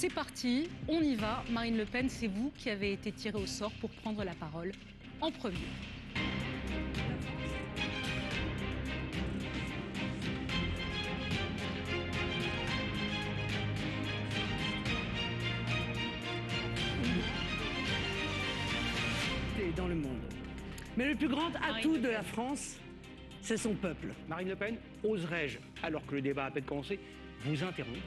C'est parti, on y va. Marine Le Pen, c'est vous qui avez été tirée au sort pour prendre la parole en premier. Dans le monde. Mais le plus grand atout de la France, c'est son peuple. Marine Le Pen, oserais-je, alors que le débat a à peine commencé, vous interrompre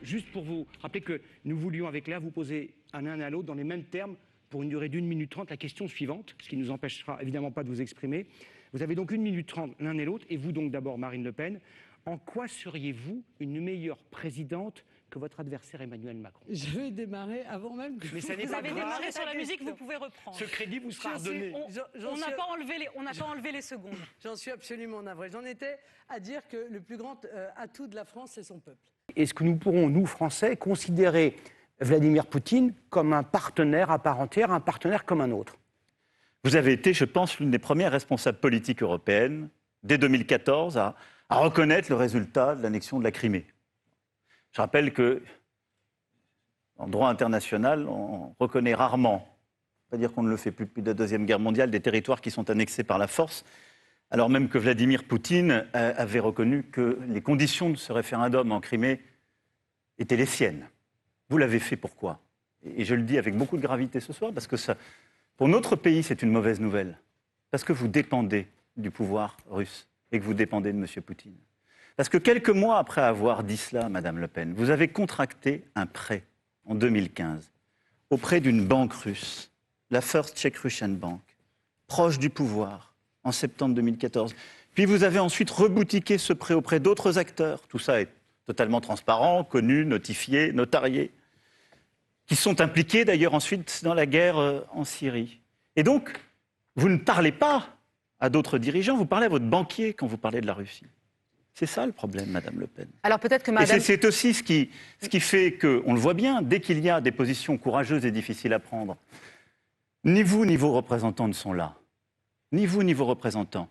juste pour vous rappeler que nous voulions avec Léa vous poser à l'un et à l'autre dans les mêmes termes pour une durée d'1 minute 30 la question suivante, ce qui ne nous empêchera évidemment pas de vous exprimer. Vous avez donc 1 minute 30 l'un et l'autre, et vous donc d'abord Marine Le Pen. En quoi seriez-vous une meilleure présidente que votre adversaire Emmanuel Macron? Je vais démarrer avant même que... Mais ça n'est Vous pas avez grave. démarré sur la musique, vous pouvez reprendre. Ce crédit vous sera redonné. On n'a pas enlevé les secondes. J'en suis absolument navré. J'en étais à dire que le plus grand atout de la France, c'est son peuple. Est-ce que nous pourrons, nous, Français, considérer Vladimir Poutine comme un partenaire à part entière, un partenaire comme un autre? Vous avez été, je pense, l'une des premières responsables politiques européennes, dès 2014, à reconnaître le résultat de l'annexion de la Crimée. Je rappelle que, en droit international, on reconnaît rarement, c'est-à-dire qu'on ne le fait plus depuis la Deuxième Guerre mondiale, des territoires qui sont annexés par la force, alors même que Vladimir Poutine avait reconnu que les conditions de ce référendum en Crimée étaient les siennes. Vous l'avez fait pourquoi? Et je le dis avec beaucoup de gravité ce soir, parce que ça, pour notre pays, c'est une mauvaise nouvelle. Parce que vous dépendez du pouvoir russe et que vous dépendez de M. Poutine. Parce que quelques mois après avoir dit cela, Madame Le Pen, vous avez contracté un prêt en 2015 auprès d'une banque russe, la First Czech Russian Bank, proche du pouvoir, en septembre 2014. Puis vous avez ensuite reboutiqué ce prêt auprès d'autres acteurs. Tout ça est totalement transparent, connu, notifié, notarié, qui sont impliqués d'ailleurs ensuite dans la guerre en Syrie. Et donc, vous ne parlez pas à d'autres dirigeants, vous parlez à votre banquier quand vous parlez de la Russie. C'est ça le problème, Madame Le Pen. Alors peut-être que Madame... Et c'est aussi ce qui fait que, on le voit bien, dès qu'il y a des positions courageuses et difficiles à prendre, ni vous ni vos représentants ne sont là. Ni vous ni vos représentants.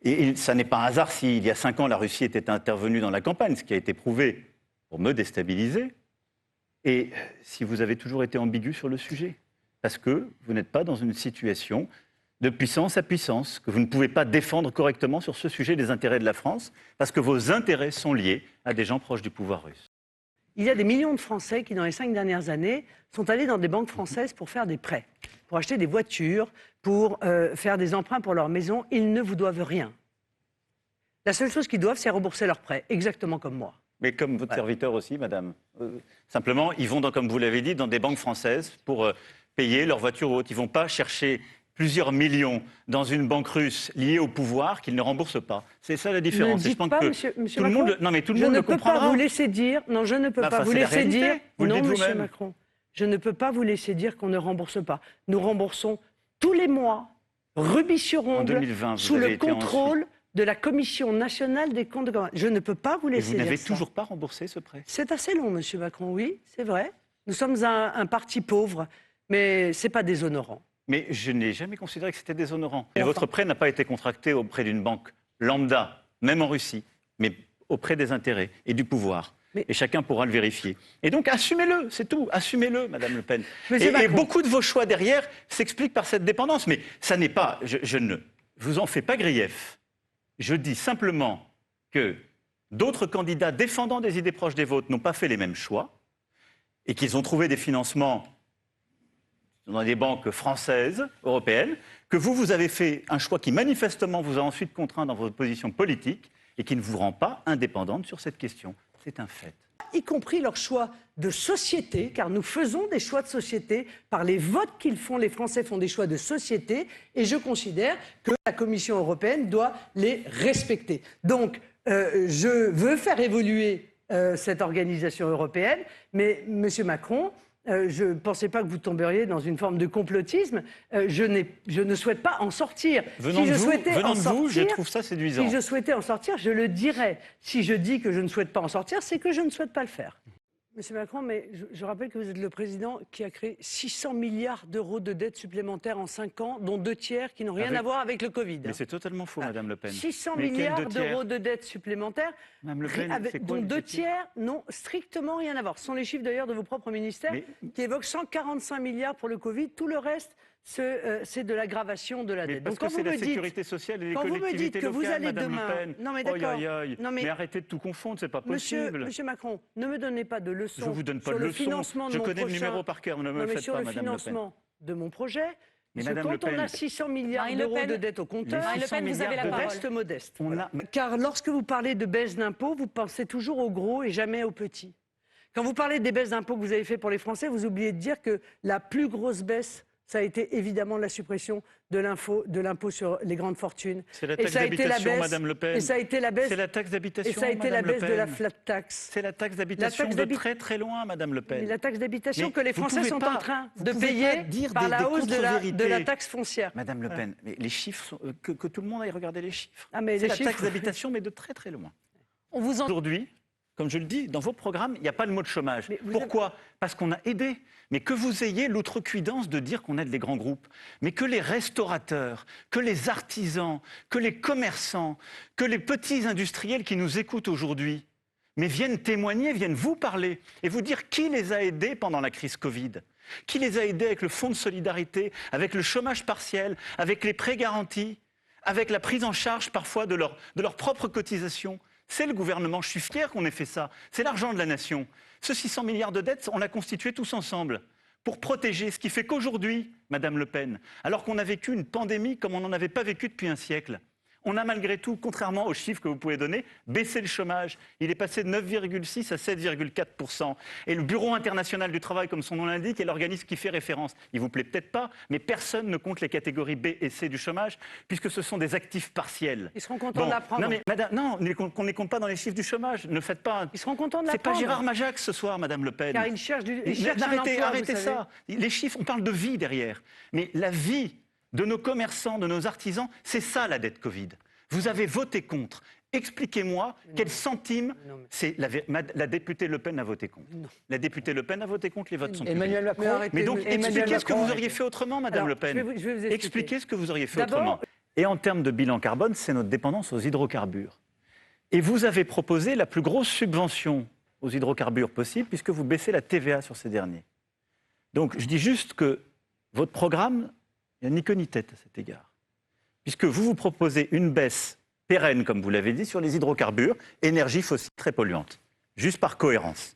Et ça n'est pas un hasard si, il y a 5 ans, la Russie était intervenue dans la campagne, ce qui a été prouvé pour me déstabiliser. Et si vous avez toujours été ambigu sur le sujet, parce que vous n'êtes pas dans une situation de puissance à puissance, que vous ne pouvez pas défendre correctement sur ce sujet les intérêts de la France, parce que vos intérêts sont liés à des gens proches du pouvoir russe. Il y a des millions de Français qui, dans les 5 dernières années, sont allés dans des banques françaises pour faire des prêts, pour acheter des voitures, pour faire des emprunts pour leur maison. Ils ne vous doivent rien. La seule chose qu'ils doivent, c'est rembourser leurs prêts, exactement comme moi. Mais comme votre serviteur aussi, madame. Simplement, ils vont, comme vous l'avez dit, dans des banques françaises pour payer leur voiture ou autre. Ils ne vont pas chercher plusieurs millions dans une banque russe liée au pouvoir qu'ils ne remboursent pas. C'est ça la différence. Ne dites pas, monsieur tout le monde, non, mais tout le monde le comprendra. Je ne peux pas vous laisser dire... Non, je ne peux pas vous laisser dire... Non, monsieur Macron, je ne peux pas vous laisser dire qu'on ne rembourse pas. Nous remboursons tous les mois, rubis sur ongle, sous le contrôle de la Commission nationale des comptes de campagne. Je ne peux pas vous laisser dire ça. Et vous n'avez toujours pas remboursé ce prêt? C'est assez long, monsieur Macron, oui, c'est vrai. Nous sommes un parti pauvre, mais ce n'est pas déshonorant. Mais je n'ai jamais considéré que c'était déshonorant. Et votre prêt n'a pas été contracté auprès d'une banque lambda, même en Russie, mais auprès des intérêts et du pouvoir. Et chacun pourra le vérifier. Et donc, assumez-le, c'est tout. Assumez-le, Madame Le Pen. Et beaucoup de vos choix derrière s'expliquent par cette dépendance. Mais ça n'est pas... Je ne vous en fais pas grief. Je dis simplement que d'autres candidats défendant des idées proches des vôtres n'ont pas fait les mêmes choix et qu'ils ont trouvé des financements dans des banques françaises, européennes, que vous avez fait un choix qui manifestement vous a ensuite contraint dans votre position politique et qui ne vous rend pas indépendante sur cette question. C'est un fait. Y compris leur choix de société, car nous faisons des choix de société. Par les votes qu'ils font, les Français font des choix de société, et je considère que la Commission européenne doit les respecter. Donc, je veux faire évoluer cette organisation européenne, mais Monsieur Macron... je ne pensais pas que vous tomberiez dans une forme de complotisme. Je ne souhaite pas en sortir. Venant de vous, je trouve ça séduisant. Si je souhaitais en sortir, je le dirais. Si je dis que je ne souhaite pas en sortir, c'est que je ne souhaite pas le faire. Monsieur Macron, mais je rappelle que vous êtes le président qui a créé 600 milliards d'euros de dettes supplémentaires en 5 ans, dont 2 tiers qui n'ont rien à voir avec le Covid. Mais c'est totalement faux, Madame Le Pen. 600 milliards d'euros de dettes supplémentaires, Madame Le Pen, dont 2 tiers n'ont strictement rien à voir. Ce sont les chiffres d'ailleurs de vos propres ministères qui évoquent 145 milliards pour le Covid. Tout le reste, c'est de l'aggravation de la dette. Parce que c'est la sécurité sociale et les collectivités locales, Madame Le Pen. Non mais d'accord. Mais arrêtez de tout confondre, c'est pas possible. Monsieur Macron, ne me donnez pas de leçons. Je vous donne pas sur de le leçons. financement de Je mon connais prochain... le numéro par cœur. Ne me le faites sur pas, le Madame Le Pen. financement de mon projet. Mais Parce que Madame Le quand on Pen, a 600 milliards Marine Le d'euros Pen, de dette au compteur, Marine Le Pen, vous avez la je parole. reste modeste. On Voilà. a- Car lorsque vous parlez de baisse d'impôts, vous pensez toujours aux gros et jamais aux petits. Quand vous parlez des baisses d'impôts que vous avez faites pour les Français, vous oubliez de dire que la plus grosse baisse, ça a été évidemment la suppression de l'impôt sur les grandes fortunes. C'est la taxe d'habitation, Madame Le Pen. Et ça a été la baisse. C'est la taxe d'habitation, Et ça a été la Madame Le baisse de Pen. la flat tax. C'est la taxe d'habitation de très très loin, Madame Le Pen. Mais la taxe d'habitation Mais que les vous Français pouvez sont pas- en train vous de pouvez payer pas dire par des la hausse de la contre-vérités. taxe foncière. Madame Le Pen, mais les chiffres, sont, que tout le monde aille regarder les chiffres. Ah, mais c'est les la chiffres- taxe d'habitation, mais de très très loin. On vous en... Aujourd'hui, comme je le dis, dans vos programmes, il n'y a pas le mot de chômage. Mais vous Pourquoi Parce qu'on a aidé. Mais que vous ayez l'outrecuidance de dire qu'on aide les grands groupes, mais que les restaurateurs, que les artisans, que les commerçants, que les petits industriels qui nous écoutent aujourd'hui, mais viennent témoigner, viennent vous parler et vous dire qui les a aidés pendant la crise Covid. Qui les a aidés avec le fonds de solidarité, avec le chômage partiel, avec les prêts garantis, avec la prise en charge parfois de leur propre cotisation. C'est le gouvernement, je suis fier qu'on ait fait ça. C'est l'argent de la nation. Ce 600 milliards de dettes, on l'a constitué tous ensemble pour protéger, ce qui fait qu'aujourd'hui, Madame Le Pen, alors qu'on a vécu une pandémie comme on n'en avait pas vécu depuis un siècle, on a malgré tout, contrairement aux chiffres que vous pouvez donner, baissé le chômage. Il est passé de 9,6 à 7,4%. Et le Bureau international du travail, comme son nom l'indique, est l'organisme qui fait référence. Il vous plaît peut-être pas, mais personne ne compte les catégories B et C du chômage, puisque ce sont des actifs partiels. Ils seront contents de l'apprendre. Non, mais madame, non, qu'on ne les compte pas dans les chiffres du chômage. Ne faites pas. Ils seront contents de C'est pas l'apprendre. Gérard Majax ce soir, Madame Le Pen. Car ils cherchent un emploi, Arrêtez vous savez. ça. Les chiffres, on parle de vie derrière. Mais la vie de nos commerçants, de nos artisans, c'est ça la dette Covid. Vous avez voté contre. Expliquez-moi quel centime la députée Le Pen a voté contre. La députée Le Pen a voté contre, les votes sont publics. Emmanuel Macron. Mais donc, expliquez ce que vous Macron- auriez fait autrement, Madame Alors, Le Pen. je vais vous expliquer. Expliquez ce que vous auriez fait D'abord- autrement. Et en termes de bilan carbone, c'est notre dépendance aux hydrocarbures. Et vous avez proposé la plus grosse subvention aux hydrocarbures possible, puisque vous baissez la TVA sur ces derniers. Donc, je dis juste que votre programme, il n'y a ni queue ni tête à cet égard. Puisque vous proposez une baisse pérenne, comme vous l'avez dit, sur les hydrocarbures, énergie fossile très polluante, juste par cohérence.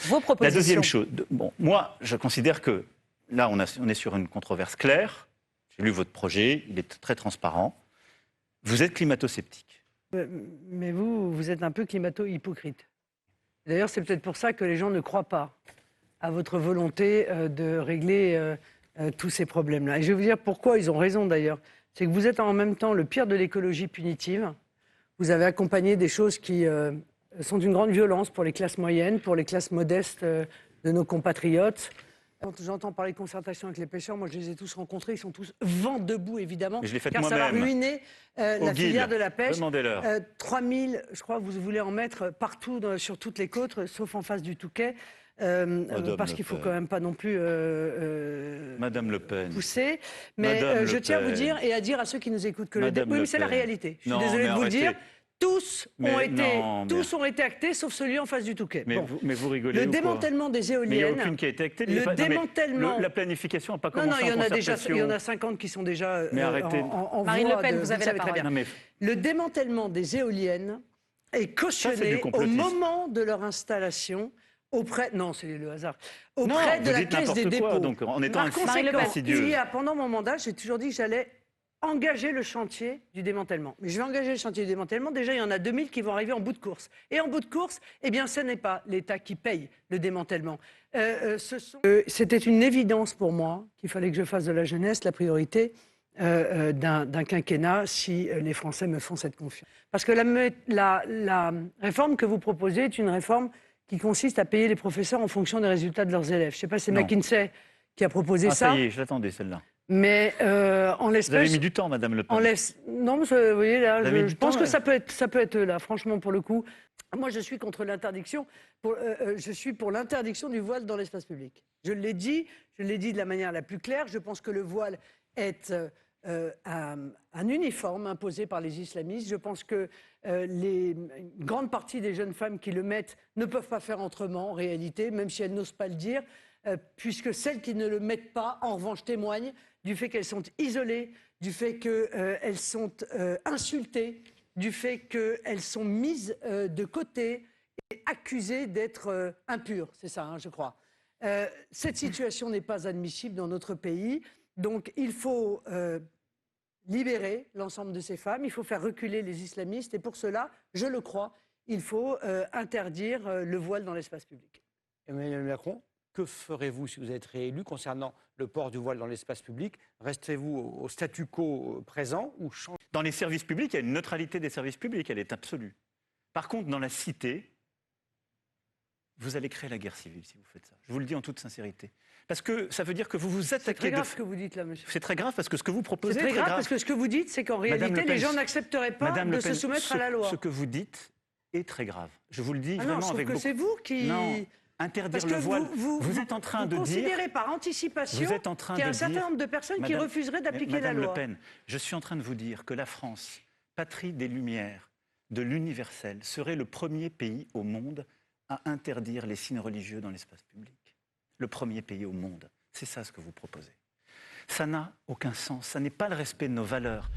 Vos La propositions. deuxième chose, moi, je considère que là, on est sur une controverse claire. J'ai lu votre projet, il est très transparent. Vous êtes climato-sceptique. Mais vous êtes un peu climato-hypocrite. D'ailleurs, c'est peut-être pour ça que les gens ne croient pas à votre volonté de régler tous ces problèmes-là. Et je vais vous dire pourquoi ils ont raison d'ailleurs. C'est que vous êtes en même temps le pire de l'écologie punitive. Vous avez accompagné des choses qui sont d'une grande violence pour les classes moyennes, pour les classes modestes de nos compatriotes. Quand j'entends parler de concertation avec les pêcheurs, moi je les ai tous rencontrés, ils sont tous vent debout évidemment, Mais je l'ai fait car ça va moi-même. ruiner la Au filière guide. de la pêche. Demandez-leur. 3000, je crois que vous voulez en mettre partout sur toutes les côtes, sauf en face du Touquet, parce qu'il ne faut quand même pas non plus Madame Le Pen. pousser. Mais Madame je Le tiens à vous Pen. dire et à dire à ceux qui nous écoutent que Madame oui, Le mais c'est la Pen. réalité. Je suis Non, désolé mais de vous le arrêtez. dire. Tous Mais ont été actés, sauf celui en face du Touquet. Mais, Bon. mais vous rigolez Le ou quoi? démantèlement des Mais il n'y a éoliennes. aucune qui a été actée. Le Il y a pas- non, mais démantèlement- la planification n'a pas Non, commencé non, il y en a déjà, concertation. il y en a 50 qui sont déjà Mais arrêtez. en Marine voie Le Pen, de- vous avez le la savez très parole. bien. Non, mais Le démantèlement des éoliennes est Ça, c'est cautionné du au complotisme. moment de leur installation auprès, non, c'est le hasard, auprès non, de vous la dites caisse des n'importe quoi, dépôts. donc en étant Par Marine Le Pen. conséquent, insidieuse. pendant mon mandat, j'ai toujours dit que j'allais engager le chantier du démantèlement. Mais je vais engager le chantier du démantèlement. Déjà, il y en a 2000 qui vont arriver en bout de course. Et en bout de course, eh bien, ce n'est pas l'État qui paye le démantèlement. C'était une évidence pour moi qu'il fallait que je fasse de la jeunesse la priorité d'un quinquennat si les Français me font cette confiance. Parce que la réforme que vous proposez est une réforme qui consiste à payer les professeurs en fonction des résultats de leurs élèves. Je ne sais pas si c'est Non. McKinsey qui a proposé Ah, ça, ça y est, je l'attendais celle-là. mais en Vous avez l'espèce... mis du temps, Madame Le Pen. Non, mais vous voyez, là, Vous avez je du pense temps, que là. ça peut être eux, là, franchement, pour le coup. Moi, je suis contre l'interdiction. Je suis pour l'interdiction du voile dans l'espace public. Je l'ai dit de la manière la plus claire. Je pense que le voile est un uniforme imposé par les islamistes. Je pense que une grande partie des jeunes femmes qui le mettent ne peuvent pas faire autrement, en réalité, même si elles n'osent pas le dire, puisque celles qui ne le mettent pas, en revanche, témoignent du fait qu'elles sont isolées, du fait qu'elles sont insultées, du fait qu'elles sont mises de côté et accusées d'être impures. C'est ça, hein, je crois. Cette situation n'est pas admissible dans notre pays. Donc il faut libérer l'ensemble de ces femmes, il faut faire reculer les islamistes. Et pour cela, je le crois, il faut interdire le voile dans l'espace public. Emmanuel Macron, que ferez-vous si vous êtes réélu concernant le port du voile dans l'espace public? Restez-vous au statu quo présent ou changez? Dans les services publics, il y a une neutralité des services publics, elle est absolue. Par contre, dans la cité, vous allez créer la guerre civile si vous faites ça. Je vous le dis en toute sincérité. Parce que ça veut dire que vous vous attaquez... C'est très grave ce que vous dites là, monsieur. C'est très grave parce que ce que vous proposez C'est très grave parce que ce que vous dites, c'est qu'en réalité, les gens n'accepteraient pas de se soumettre à la loi. Ce que vous dites est très grave. Je vous le dis non, vraiment je trouve avec que beaucoup... c'est vous qui... Non, interdire le voile... Vous êtes en train de dire... Vous considérez par anticipation qu'il y a un certain nombre de personnes qui refuseraient d'appliquer la loi. Madame Le Pen, je suis en train de vous dire que la France, patrie des Lumières, de l'universel, serait le premier pays au monde à interdire les signes religieux dans l'espace public. Le premier pays au monde. C'est ça ce que vous proposez. Ça n'a aucun sens. Ça n'est pas le respect de nos valeurs.